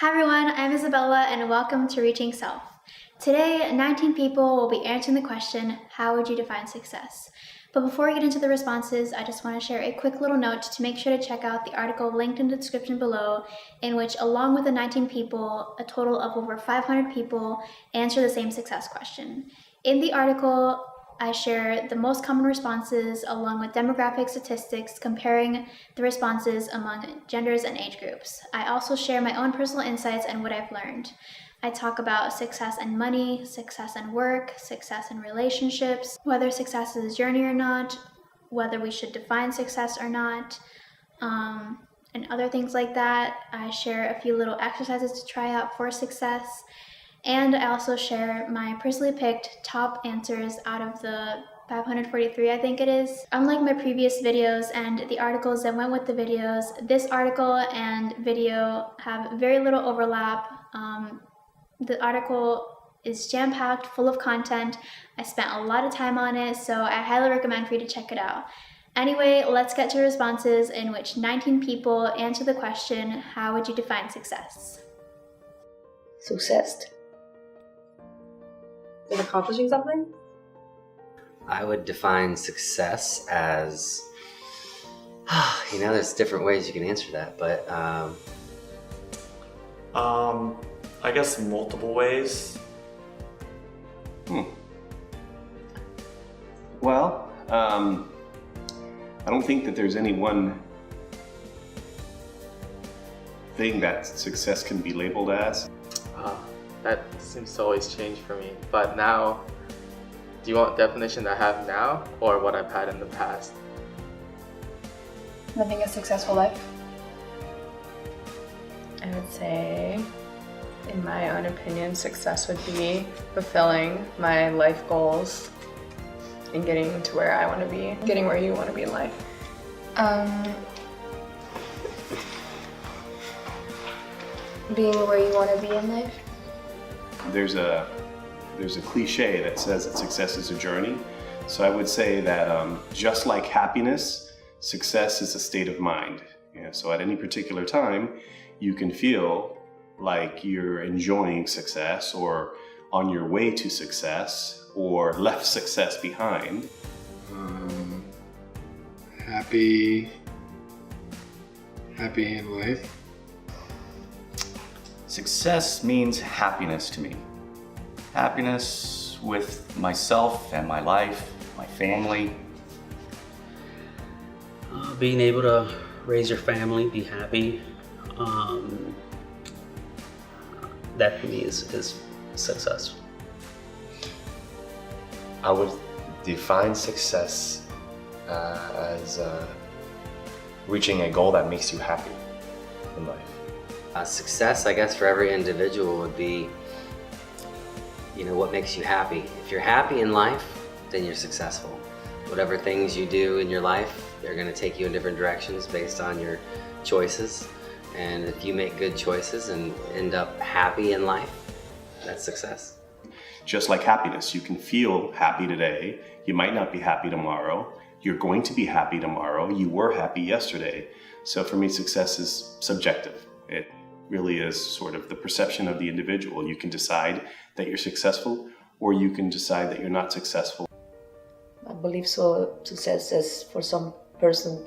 Hi everyone, I'm Isabella and welcome to Reaching Self. Today, 19 people will be answering the question, how would you define success? But before we get into the responses, I just want to share a quick little note to make sure to check out the article linked in the description below, in which along with the 19 people, a total of over 500 people answer the same success question. In the article, I share the most common responses along with demographic statistics comparing the responses among genders and age groups. I also share my own personal insights and what I've learned. I talk about success and money, success and work, success and relationships, whether success is a journey or not, whether we should define success or not, and other things like that. I share a few little exercises to try out for success. And I also share my personally picked top answers out of the 543, I think it is. Unlike my previous videos and the articles that went with the videos, this article and video have very little overlap. The article is jam-packed, full of content. I spent a lot of time on it, so I highly recommend for you to check it out. Anyway, let's get to responses in which 19 people answer the question, how would you define success? Success is accomplishing something? I would define success as, there's different ways you can answer that, but I guess multiple ways. Well, I don't think that there's any one thing that success can be labeled as. That seems to always change for me. But now, do you want the definition I have now or what I've had in the past? Living a successful life. I would say, in my own opinion, success would be fulfilling my life goals and getting to where I want to be, getting where you want to be in life. Being where you want to be in life. There's a cliche that says that success is a journey. So I would say that just like happiness, success is a state of mind. So at any particular time, you can feel like you're enjoying success or on your way to success or left success behind. Happy in life. Success means happiness to me. Happiness with myself and my life, my family. Being able to raise your family, be happy, that for me is success. I would define success as reaching a goal that makes you happy in life. Success, I guess, for every individual would be, what makes you happy. If you're happy in life, then you're successful. Whatever things you do in your life, they're going to take you in different directions based on your choices. And if you make good choices and end up happy in life, that's success. Just like happiness, you can feel happy today. You might not be happy tomorrow. You're going to be happy tomorrow. You were happy yesterday. So for me, success is subjective. It really is sort of the perception of the individual. You can decide that you're successful, or you can decide that you're not successful. I believe so. Success is for some person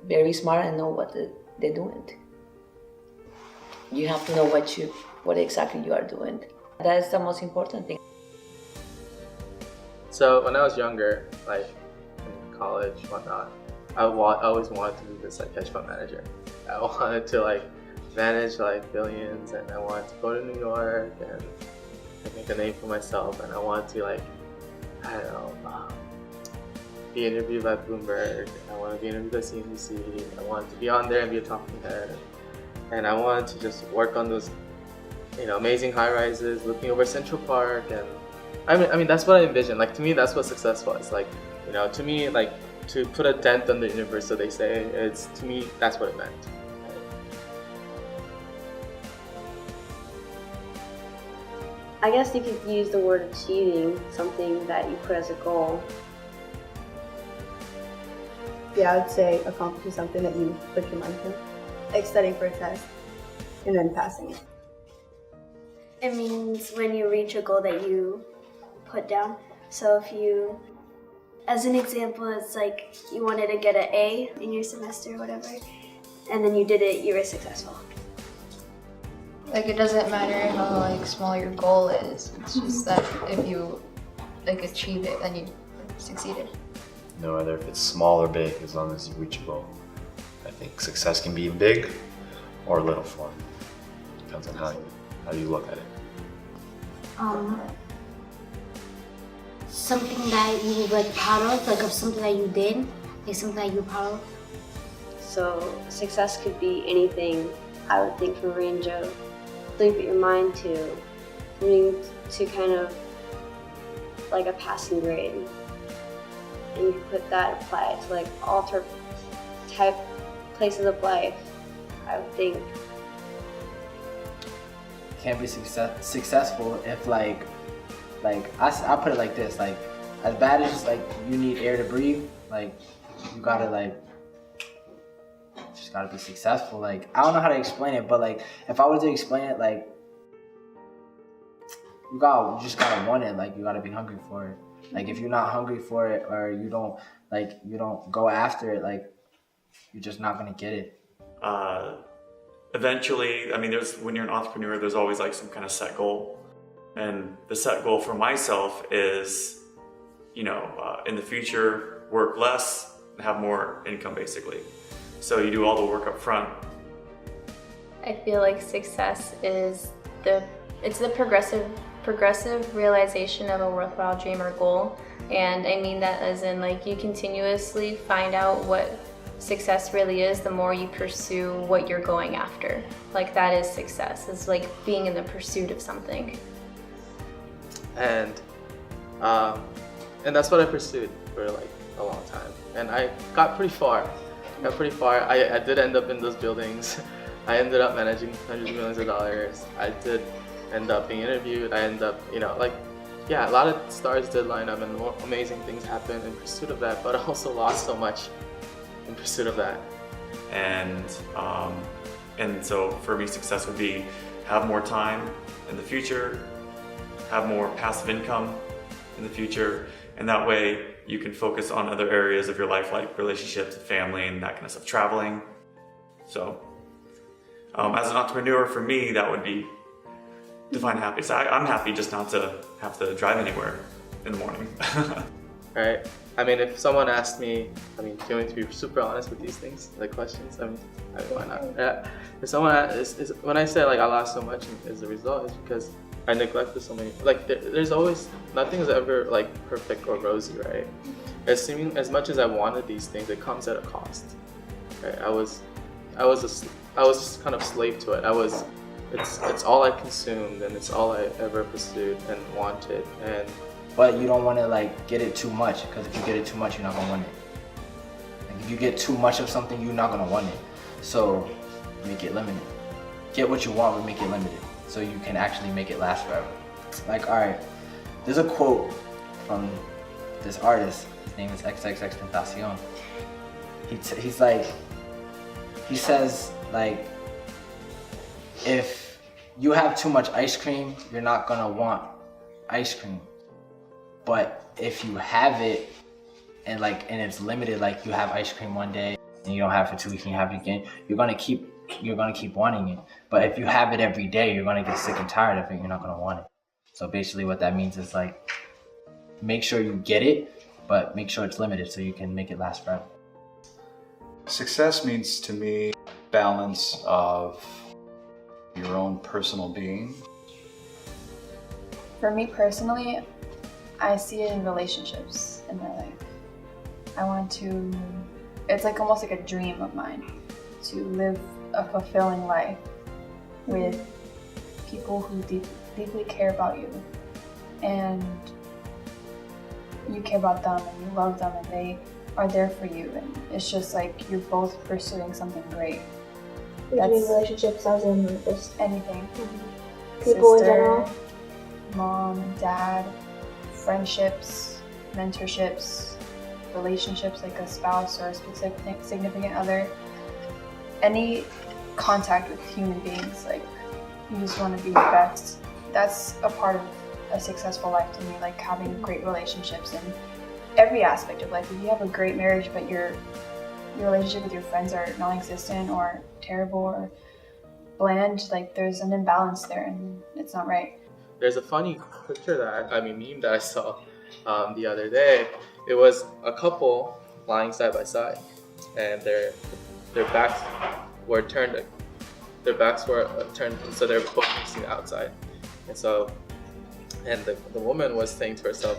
very smart and know what they're doing. You have to know what exactly you are doing. That is the most important thing. So when I was younger, like in college, whatnot, I always wanted to be this hedge fund manager. I wanted to manage billions, and I wanted to go to New York and make a name for myself, and I wanted to be interviewed by Bloomberg. I wanted to be interviewed by CNBC. I wanted to be on there and be a talking head, and I wanted to just work on those amazing high rises looking over Central Park. And I mean that's what I envisioned. To me, that's what success was. To me, to put a dent on the universe, so they say, to me that's what it meant. I guess you could use the word achieving something that you put as a goal. Yeah, I would say accomplishing something that you put your mind to. Like studying for a test. and then passing it. It means when you reach a goal that you put down. So if you, as an example, it's like you wanted to get an A in your semester or whatever, and then you did it, you were successful. Like, it doesn't matter how like small your goal is. It's just that if you like achieve it, then you succeeded. No matter if it's small or big, as long as you reach a goal. I think success can be big or little for it. Depends on how you look at it. Something that you were like proud of, like of something that you did, like something that you're proud of. So success could be anything, I would think, from a range of leave your mind to something to kind of like a passing grade. And you put that, apply it to like all type places of life, I would think. Can't be successful if I put it like this, like as bad as like you need air to breathe, like you gotta like just gotta be successful. Like I don't know how to explain it, but like if I were to explain it, like you just gotta want it, like you gotta be hungry for it. Like if you're not hungry for it or you don't go after it, like you're just not gonna get it. Eventually, I mean, when you're an entrepreneur, there's always like some kind of set goal. And the set goal for myself is, in the future, work less and have more income, basically. So you do all the work up front. I feel like success is the progressive realization of a worthwhile dream or goal. And I mean that as in like you continuously find out what success really is the more you pursue what you're going after. Like that is success. It's like being in the pursuit of something. And that's what I pursued for like a long time. And I got pretty far. I did end up in those buildings. I ended up managing hundreds of millions of dollars. I did end up being interviewed. I ended up, a lot of stars did line up and amazing things happened in pursuit of that, but I also lost so much in pursuit of that. And so for me, success would be have more time in the future, have more passive income in the future, and that way you can focus on other areas of your life like relationships, family, and that kind of stuff, traveling. So as an entrepreneur, for me, that would be define happiness. I'm happy just not to have to drive anywhere in the morning. Right. I mean, if someone asked me, do you want me to be super honest with these things, like questions? Why not? Yeah. If someone when I say like I lost so much as a result, is because I neglected so many. Like there's always nothing's ever like perfect or rosy, right? As much as I wanted these things, it comes at a cost. Right? I was just kind of slave to it. It's all I consumed and it's all I ever pursued and wanted. But you don't want to like get it too much, because if you get it too much, you're not gonna want it. Like if you get too much of something, you're not gonna want it. So make it limited. Get what you want, but make it limited, so you can actually make it last forever. Like, all right, there's a quote from this artist. His name is XXXTentacion. He says like, if you have too much ice cream, you're not gonna want ice cream. But if you have it and it's limited, like you have ice cream one day and you don't have it for 2 weeks and you have it again, you're gonna keep wanting it. But if you have it every day, you're gonna get sick and tired of it. You're not gonna want it. So basically, what that means is like, make sure you get it, but make sure it's limited so you can make it last forever. Success means to me balance of your own personal being. For me personally, I see it in relationships in my life. It's like almost like a dream of mine to live a fulfilling life with people who deeply care about you, and you care about them and you love them and they are there for you, and it's just like you're both pursuing something great. That's relationships as in just anything. People Sister, in general. Mom, dad, friendships, mentorships, relationships like a spouse or a specific significant other. contact with human beings. Like, you just want to be the best. That's a part of a successful life to me, like having great relationships in every aspect of life. If you have a great marriage but your relationship with your friends are non-existent or terrible or bland, like there's an imbalance there and it's not right. There's a funny picture meme that I saw the other day. It was a couple lying side by side, and their backs were turned. Their backs were turned, so they're both facing outside. And so, the woman was saying to herself,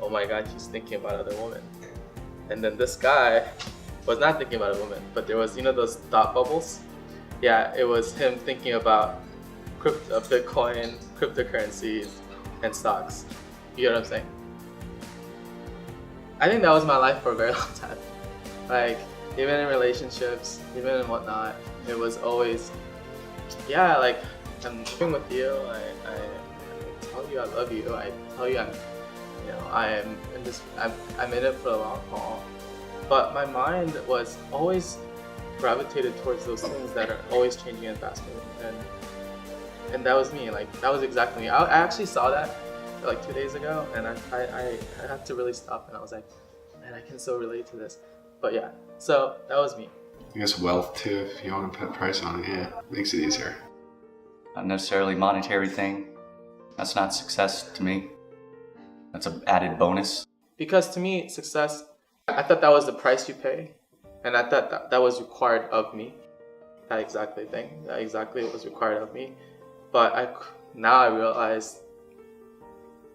"Oh my God, she's thinking about other women." And then this guy was not thinking about a woman, but there was, those thought bubbles. Yeah, it was him thinking about Bitcoin, cryptocurrencies, and stocks. You get what I'm saying? I think that was my life for a very long time. Like, even in relationships, even in whatnot, it was always, yeah, like, I'm living with you, I tell you I love you, I tell you I'm in it for the long haul. But my mind was always gravitated towards those things that are always changing and fast moving. And that was me, like, that was exactly me. I actually saw that like 2 days ago, and I had to really stop, and I was like, man, I can so relate to this. But yeah, so that was me. I guess wealth too, if you want to put a price on it, yeah, makes it easier. Not necessarily a monetary thing. That's not success to me. That's an added bonus. Because to me, success, I thought that was the price you pay, and I thought that was required of me. That exactly was required of me. But now I realize,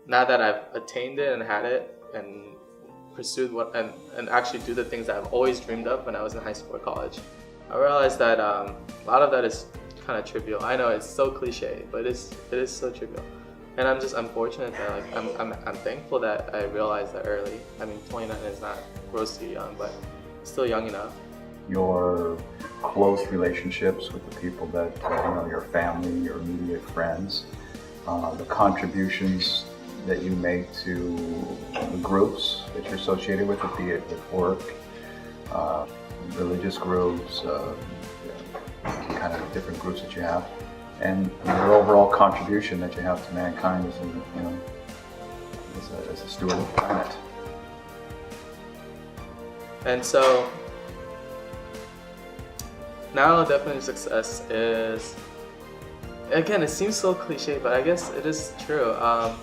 now that I've attained it and had it and pursued and actually do the things that I've always dreamed of when I was in high school or college, I realized that a lot of that is kind of trivial. I know it's so cliche, but it is so trivial. And I'm fortunate that, like, I'm thankful that I realized that early. I mean, 29 is not grossly young, but still young enough. Your close relationships with the people that, your family, your immediate friends, the contributions that you make to the groups that you're associated with, be it with work, religious groups, kind of different groups that you have, and your overall contribution that you have to mankind as a steward of the planet. And so now definitely success is, again, it seems so cliche, but I guess it is true. I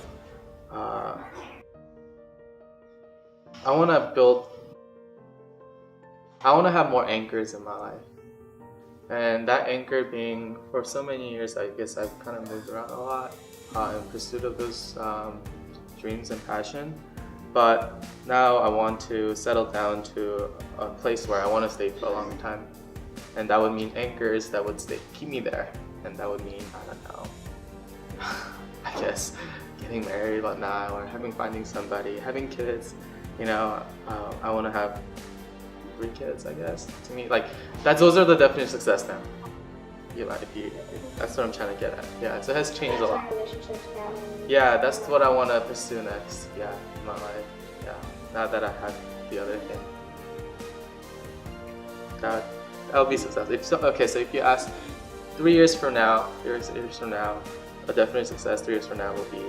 want to have more anchors in my life. And that anchor being, for so many years, I guess I've kind of moved around a lot in pursuit of those dreams and passion. But now I want to settle down to a place where I want to stay for a long time. And that would mean anchors that would keep me there. And that would mean, I don't know, I guess getting married, whatnot, or finding somebody, having kids. I want to have 3 kids, I guess. To me, like, those are the definition of success now. That's what I'm trying to get at. Yeah, so it has changed a lot. Yeah, that's what I want to pursue next. Yeah, in my life. Yeah, now that I have the other thing. That would be success. So if you ask 3 years from now, a definite success 3 years from now will be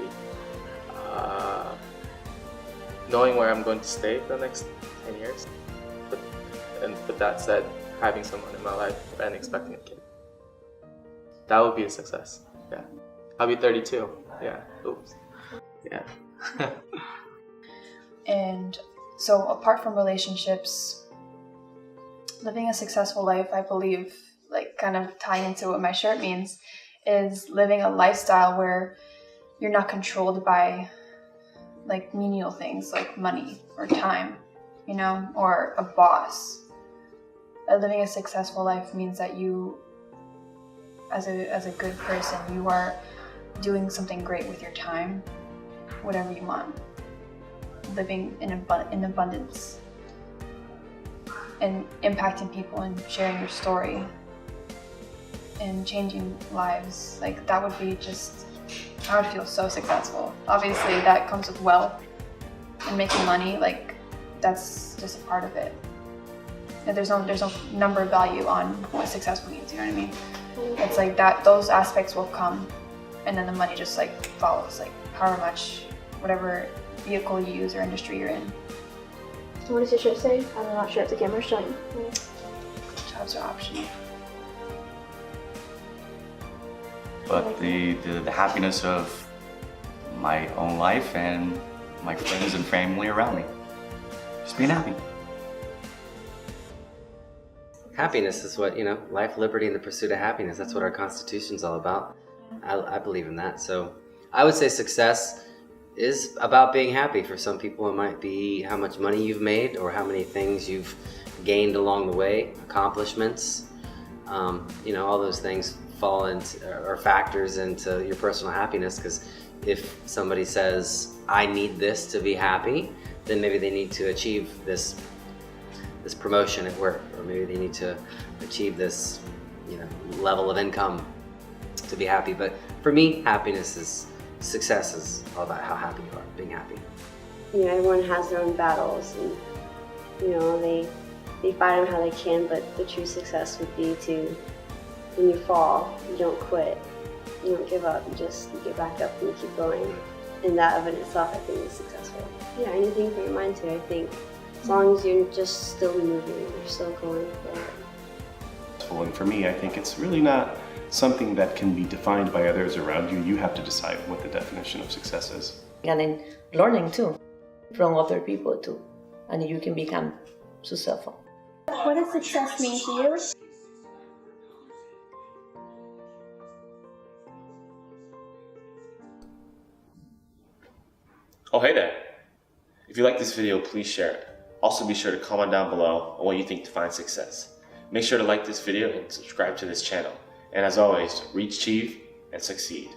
knowing where I'm going to stay for the next 10 years. And with that said, having someone in my life and expecting a kid. That would be a success. Yeah. I'll be 32. Yeah. Oops. Yeah. And so apart from relationships, living a successful life, I believe, like, kind of tying into what my shirt means, is living a lifestyle where you're not controlled by, like, menial things like money or time, or a boss. Living a successful life means that you, as a good person, you are doing something great with your time, whatever you want, living in abundance, and impacting people and sharing your story and changing lives. Like, that would be I would feel so successful. Obviously that comes with wealth and making money, like, that's just a part of it. And there's no number value on what successful means. You know what I mean? It's like that. Those aspects will come, and then the money just like follows, like however much, whatever vehicle you use or industry you're in. What does your shirt say? I'm not sure if the camera's showing. Jobs are optional. But the happiness of my own life and my friends and family around me. Just being happy. Happiness is what, life, liberty, and the pursuit of happiness. That's what our Constitution's all about. I believe in that. So I would say success is about being happy. For some people, it might be how much money you've made or how many things you've gained along the way, accomplishments. All those things fall into or factors into your personal happiness, because if somebody says, I need this to be happy, then maybe they need to achieve this promotion at work, or maybe they need to achieve this level of income to be happy. But for me, success is all about how happy you are, being happy. Everyone has their own battles, and they fight them how they can, but the true success would be to, when you fall, you don't quit, you don't give up, you get back up and you keep going. And that of in itself, I think, is successful. Yeah, anything for your mind to, I think, as long as you're just still moving, you're still going forward. And for me, I think it's really not something that can be defined by others around you. You have to decide what the definition of success is. And then learning too, from other people too. And you can become successful. What does success mean to you? Oh, hey there. If you like this video, please share it. Also be sure to comment down below on what you think defines success. Make sure to like this video and subscribe to this channel. And as always, reach, achieve, and succeed.